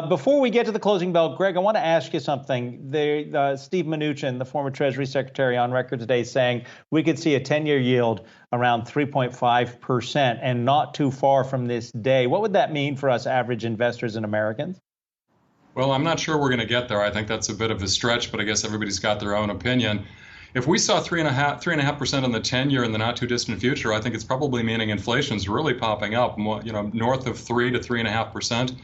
Before we get to the closing bell, Greg, I want to ask you something. Steve Mnuchin, the former Treasury Secretary, on record today saying we could see a 10-year yield around 3.5% and not too far from this day. What would that mean for us average investors and Americans? Well, I'm not sure we're going to get there. I think that's a bit of a stretch, but I guess everybody's got their own opinion. If we saw 3.5% on the 10-year in the not too distant future, I think it's probably meaning inflation's really popping up, north of 3 to 3.5%.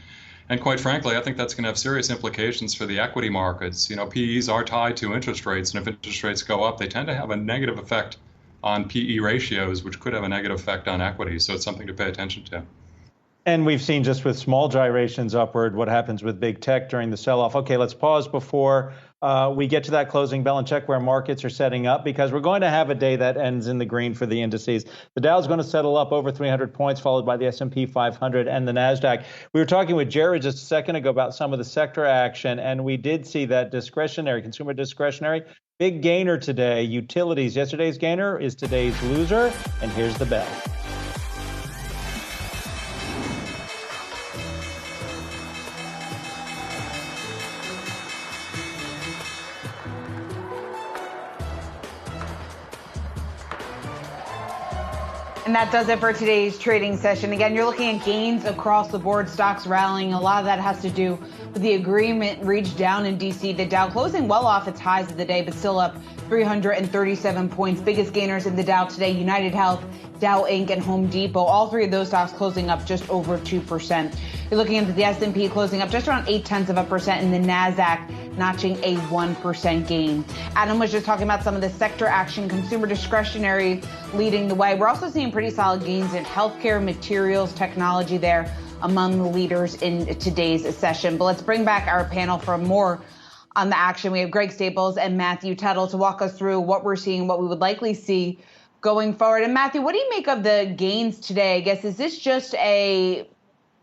And quite frankly, I think that's going to have serious implications for the equity markets. PEs are tied to interest rates, and if interest rates go up, they tend to have a negative effect on PE ratios, which could have a negative effect on equity. So it's something to pay attention to. And we've seen just with small gyrations upward what happens with big tech during the sell-off. Okay, let's pause before we get to that closing bell and check where markets are setting up, because we're going to have a day that ends in the green for the indices. The Dow's going to settle up over 300 points, followed by the S&P 500 and the NASDAQ. We were talking with Jared just a second ago about some of the sector action, and we did see that discretionary, consumer discretionary, big gainer today. Utilities, yesterday's gainer is today's loser, and here's the bell. And that does it for today's trading session. Again, you're looking at gains across the board, stocks rallying. A lot of that has to do with the agreement reached down in D.C. The Dow closing well off its highs of the day, but still up 337 points. Biggest gainers in the Dow today, United Health, Dow Inc., and Home Depot. All three of those stocks closing up just over 2%. You're looking at the S&P closing up just around 0.8%, and the NASDAQ notching a 1% gain. Adam was just talking about some of the sector action, consumer discretionary leading the way. We're also seeing pretty solid gains in healthcare, materials, technology there among the leaders in today's session. But let's bring back our panel for more on the action. We have Greg Staples and Matthew Tuttle to walk us through what we're seeing, what we would likely see going forward. And Matthew, what do you make of the gains today? I guess, is this just a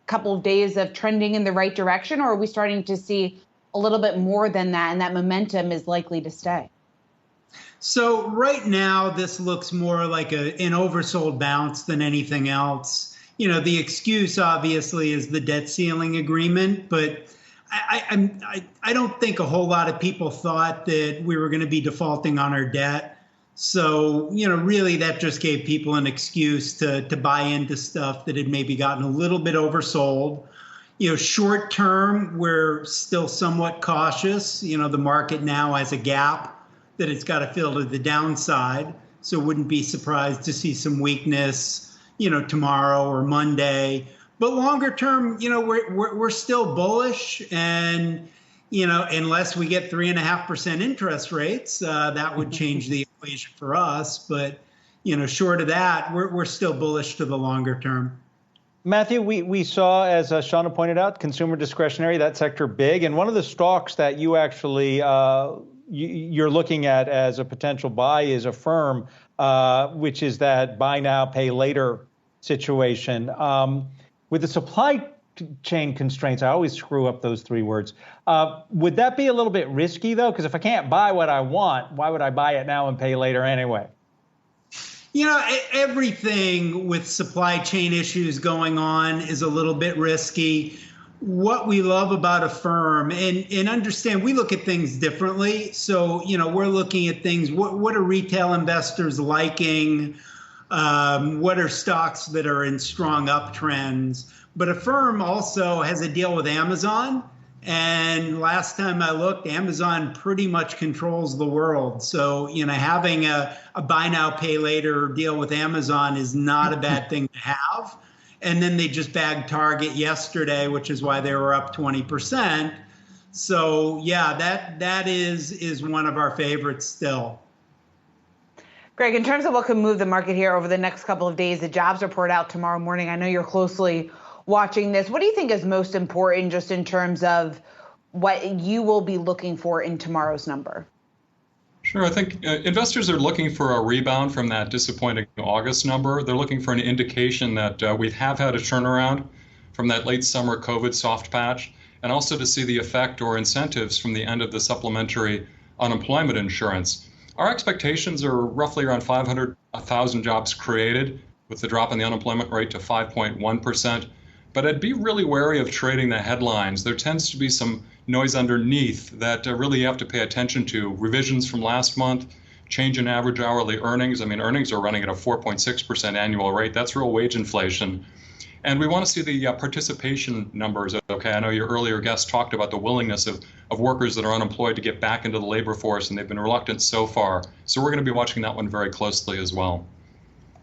couple of days of trending in the right direction, or are we starting to see a little bit more than that, and that momentum is likely to stay? So right now, this looks more like an oversold bounce than anything else. The excuse obviously is the debt ceiling agreement, but I don't think a whole lot of people thought that we were going to be defaulting on our debt. So, really that just gave people an excuse to buy into stuff that had maybe gotten a little bit oversold. Short term, we're still somewhat cautious. The market now has a gap that it's got to fill to the downside. So wouldn't be surprised to see some weakness, tomorrow or Monday. But longer term, we're still bullish, and unless we get 3.5% interest rates, that would change the equation for us. But short of that, we're still bullish to the longer term. Matthew, we saw, as Shauna pointed out, consumer discretionary, that sector big, and one of the stocks that you actually you're looking at as a potential buy is Affirm, which is that buy now, pay later situation. With the supply chain constraints, I always screw up those three words. Would that be a little bit risky, though? Because if I can't buy what I want, why would I buy it now and pay later anyway? Everything with supply chain issues going on is a little bit risky. What we love about Affirm, and understand, we look at things differently. So, we're looking at things, what are retail investors liking? What are stocks that are in strong uptrends? But Affirm also has a deal with Amazon. And last time I looked, Amazon pretty much controls the world. So, having a buy now, pay later deal with Amazon is not a bad thing to have. And then they just bagged Target yesterday, which is why they were up 20%. So, yeah, that is one of our favorites still. Greg, in terms of what could move the market here over the next couple of days, the jobs report out tomorrow morning. I know you're closely watching this. What do you think is most important just in terms of what you will be looking for in tomorrow's number? Sure. I think investors are looking for a rebound from that disappointing August number. They're looking for an indication that we have had a turnaround from that late summer COVID soft patch, and also to see the effect or incentives from the end of the supplementary unemployment insurance. Our expectations are roughly around 500,000 jobs created, with the drop in the unemployment rate to 5.1%. But I'd be really wary of trading the headlines. There tends to be some noise underneath that really you have to pay attention to. Revisions from last month, change in average hourly earnings. I mean, earnings are running at a 4.6% annual rate. That's real wage inflation. And we want to see the participation numbers. Okay, I know your earlier guest talked about the willingness of workers that are unemployed to get back into the labor force, and they've been reluctant so far. So we're going to be watching that one very closely as well.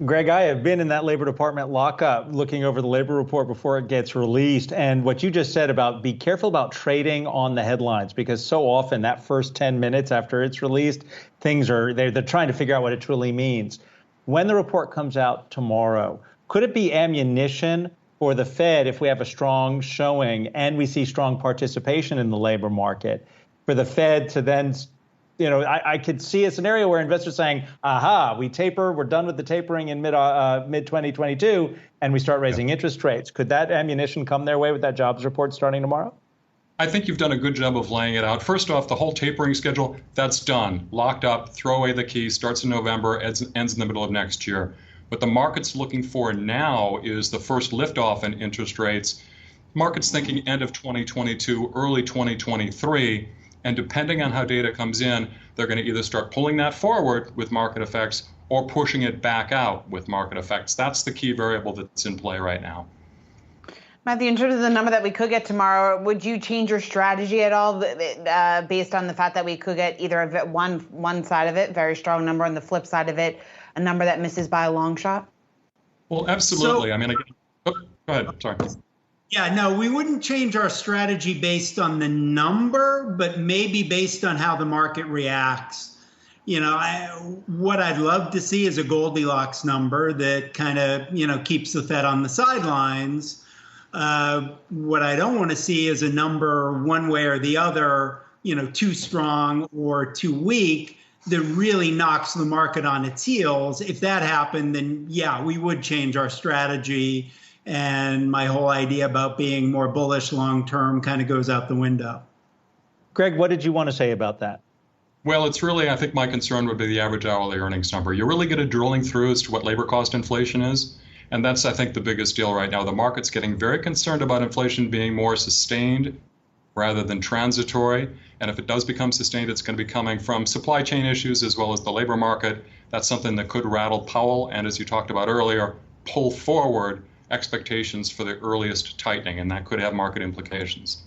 Greg, I have been in that Labor Department lockup looking over the labor report before it gets released. And what you just said about be careful about trading on the headlines, because so often that first 10 minutes after it's released, they're trying to figure out what it truly means. When the report comes out tomorrow, could it be ammunition for the Fed if we have a strong showing and we see strong participation in the labor market for the Fed to then, I could see a scenario where investors saying, aha, we taper, we're done with the tapering in mid 2022, and we start raising interest rates. Could that ammunition come their way with that jobs report starting tomorrow? I think you've done a good job of laying it out. First off, the whole tapering schedule, that's done, locked up, throw away the key, starts in November, ends in the middle of next year. What the market's looking for now is the first liftoff in interest rates. Market's thinking end of 2022, early 2023. And depending on how data comes in, they're going to either start pulling that forward with market effects or pushing it back out with market effects. That's the key variable that's in play right now. Matthew, in terms of the number that we could get tomorrow, would you change your strategy at all based on the fact that we could get either one side of it, very strong number, and the flip side of it, a number that misses by a long shot? Well, absolutely. Go ahead. Sorry. Yeah, no, we wouldn't change our strategy based on the number, but maybe based on how the market reacts. What I'd love to see is a Goldilocks number that kind of, keeps the Fed on the sidelines. What I don't want to see is a number one way or the other, too strong or too weak that really knocks the market on its heels. If that happened, then yeah, we would change our strategy. And my whole idea about being more bullish long-term kind of goes out the window. Greg, what did you want to say about that? Well, it's really, I think my concern would be the average hourly earnings number. You're really good at drilling through as to what labor cost inflation is. And that's, I think, the biggest deal right now. The market's getting very concerned about inflation being more sustained rather than transitory. And if it does become sustained, it's going to be coming from supply chain issues as well as the labor market. That's something that could rattle Powell and, as you talked about earlier, pull forward expectations for the earliest tightening, and that could have market implications.